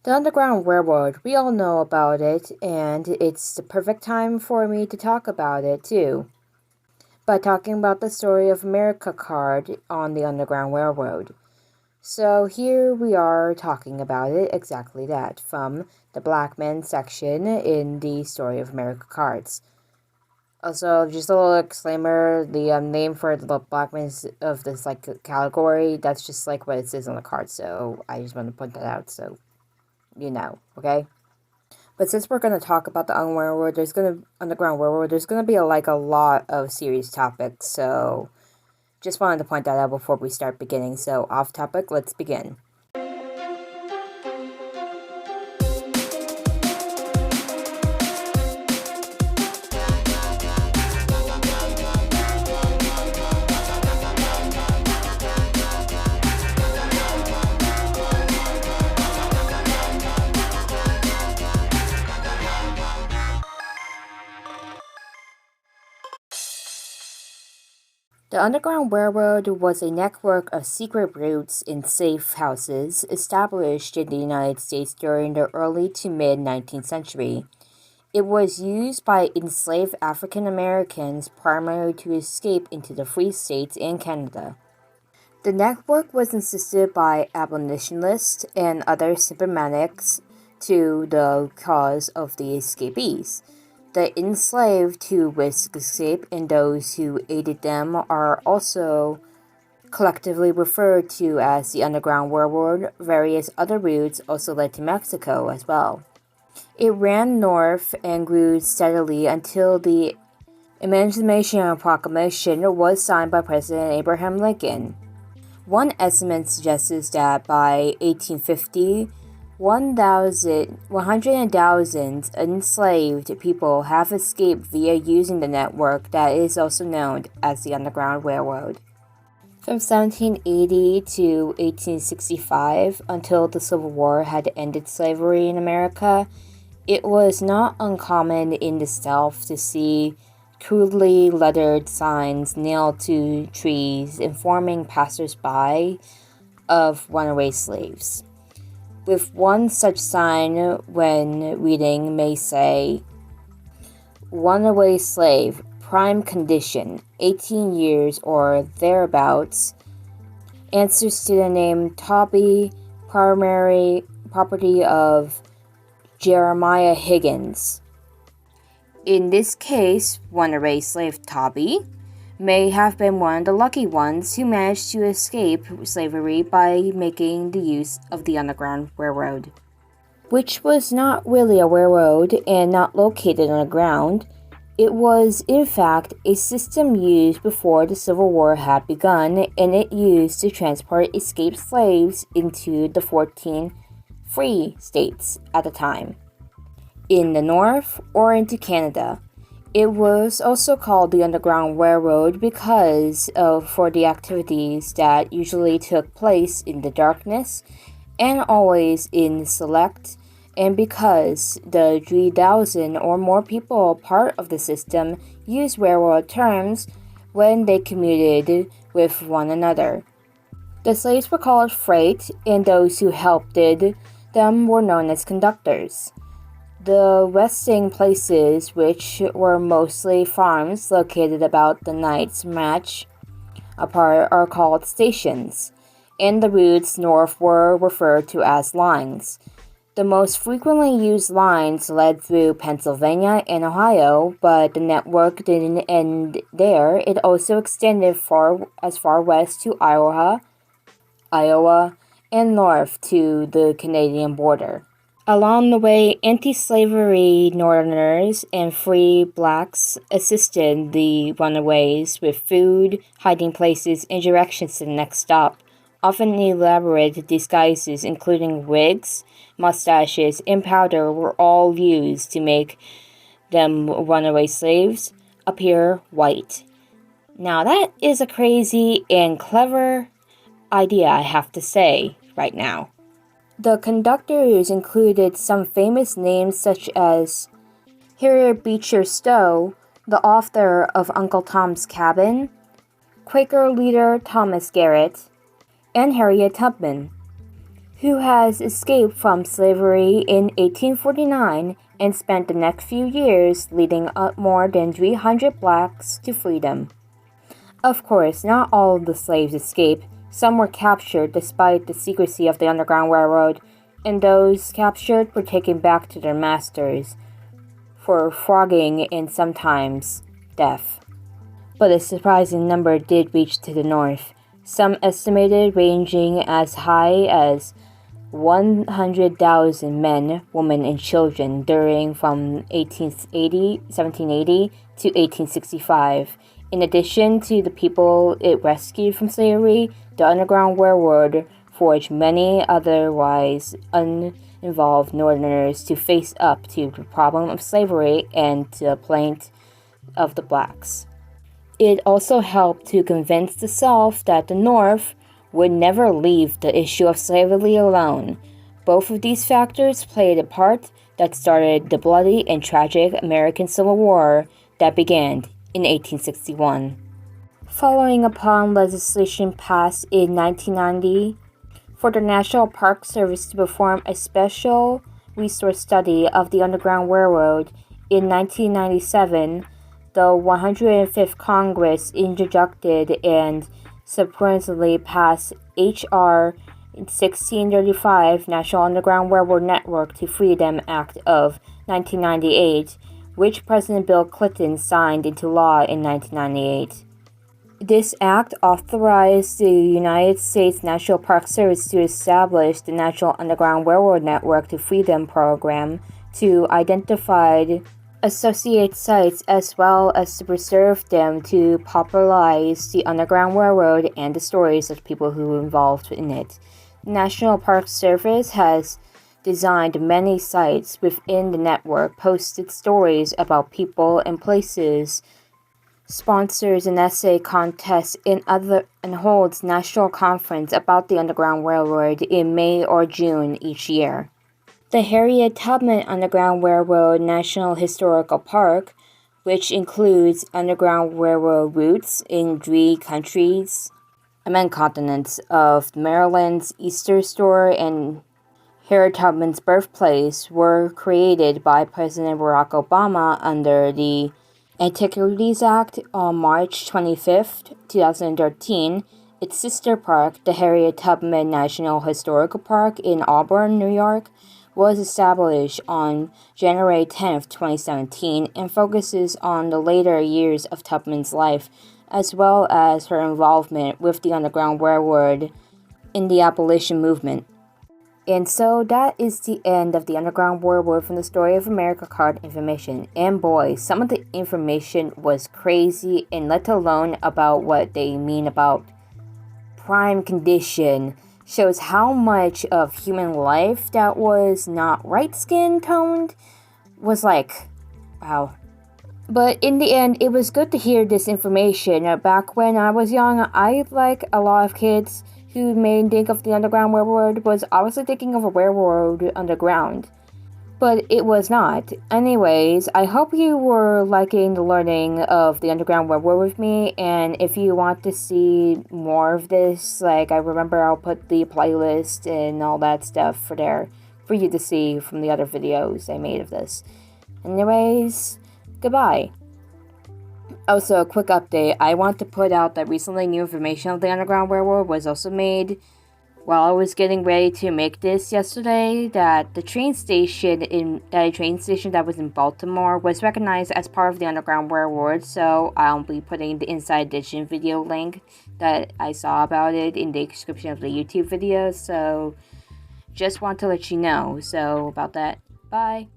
The Underground Railroad, we all know about it, and it's the perfect time for me to talk about it too, by talking about the story of America card on the Underground Railroad. So here we are talking about it, exactly that, from the Black Men section in the Story of America cards. Also, just a little disclaimer, the name for the Black Men of this category, that's just like what it says on the card, so I just want to point that out, so you know, okay? But since we're gonna talk about the Underground Railroad, there's gonna be a lot of serious topics. So just wanted to point that out before we start beginning. So off topic, let's begin. The Underground Railroad was a network of secret routes and safe houses established in the United States during the early to mid 19th century. It was used by enslaved African Americans primarily to escape into the Free States and Canada. The network was insisted by abolitionists and other symptomatics to the cause of the escapees. The enslaved who risked escape and those who aided them are also collectively referred to as the Underground Railroad. Various other routes also led to Mexico as well. It ran north and grew steadily until the Emancipation Proclamation was signed by President Abraham Lincoln. One estimate suggests that by 1850, 100,000 enslaved people have escaped via using the network that is also known as the Underground Railroad. From 1780 to 1865, until the Civil War had ended slavery in America, it was not uncommon in the South to see crudely lettered signs nailed to trees informing passers-by of runaway slaves. With one such sign, when reading, may say, "Runaway slave, prime condition, 18 years or thereabouts, answers to the name Toby, primary property of Jeremiah Higgins." In this case, runaway slave Toby may have been one of the lucky ones who managed to escape slavery by making the use of the Underground Railroad, which was not really a railroad and not located on the ground. It was, in fact, a system used before the Civil War had begun, and it used to transport escaped slaves into the 14 free states at the time, in the North or into Canada. It was also called the Underground Railroad because for the activities that usually took place in the darkness and always in select, and because the 3,000 or more people part of the system used railroad terms when they commuted with one another. The slaves were called freight, and those who helped them were known as conductors. The resting places, which were mostly farms located about the night's match apart, are called stations, and the routes north were referred to as lines. The most frequently used lines led through Pennsylvania and Ohio, but the network didn't end there. It also extended as far west to Iowa, and north to the Canadian border. Along the way, anti-slavery Northerners and free blacks assisted the runaways with food, hiding places, and directions to the next stop. Often elaborate disguises, including wigs, mustaches, and powder, were all used to make them runaway slaves appear white. Now that is a crazy and clever idea, I have to say, right now. The conductors included some famous names such as Harriet Beecher Stowe, the author of Uncle Tom's Cabin, Quaker leader Thomas Garrett, and Harriet Tubman. who has escaped from slavery in 1849 and spent the next few years leading up more than 300 blacks to freedom. Of course, not all of the slaves escaped. Some were captured despite the secrecy of the Underground Railroad, and those captured were taken back to their masters for flogging and sometimes death. But a surprising number did reach to the north, some estimated ranging as high as 100,000 men, women, and children during from 1780 to 1865. In addition to the people it rescued from slavery, the Underground Railroad forced many otherwise uninvolved Northerners to face up to the problem of slavery and to the plight of the blacks. It also helped to convince the South that the North would never leave the issue of slavery alone. Both of these factors played a part that started the bloody and tragic American Civil War that began in 1861. Following upon legislation passed in 1990 for the National Park Service to perform a special resource study of the Underground Railroad in 1997, the 105th Congress introduced and subsequently passed H.R. 1635 National Underground Railroad Network to Freedom Act of 1998, which President Bill Clinton signed into law in 1998. This act authorized the United States National Park Service to establish the National Underground Railroad Network to Freedom program to identify associate sites as well as to preserve them to popularize the Underground Railroad and the stories of people who were involved in it. The National Park Service has designed many sites within the network, posted stories about people and places, sponsors an essay contest and holds national conference about the Underground Railroad in May or June each year. The Harriet Tubman Underground Railroad National Historical Park, which includes Underground Railroad routes in 3 continents of Maryland's Easter Store and Harriet Tubman's birthplace, were created by President Barack Obama under the Antiquities Act on March 25, 2013. Its sister park, the Harriet Tubman National Historical Park in Auburn, New York, was established on January 10, 2017, and focuses on the later years of Tubman's life, as well as her involvement with the Underground Railroad in the abolition movement. And so that is the end of the Underground Railroad from the Story of America card information. And boy, some of the information was crazy, and let alone about what they mean about prime condition. Shows how much of human life that was not right skin toned was like, wow. But in the end, it was good to hear this information. Back when I was young, I, like a lot of kids who may think of the Underground Railroad, was obviously thinking of a railroad underground. But it was not. Anyways, I hope you were liking the learning of the Underground Railroad with me, and if you want to see more of this, like I remember I'll put the playlist and all that stuff for there for you to see from the other videos I made of this. Anyways, goodbye. Also, a quick update, I want to put out that recently new information of the Underground Railroad was also made while I was getting ready to make this yesterday, that a train station that was in Baltimore was recognized as part of the Underground Railroad, so I'll be putting the Inside Edition video link that I saw about it in the description of the YouTube video, so just want to let you know, so about that, bye!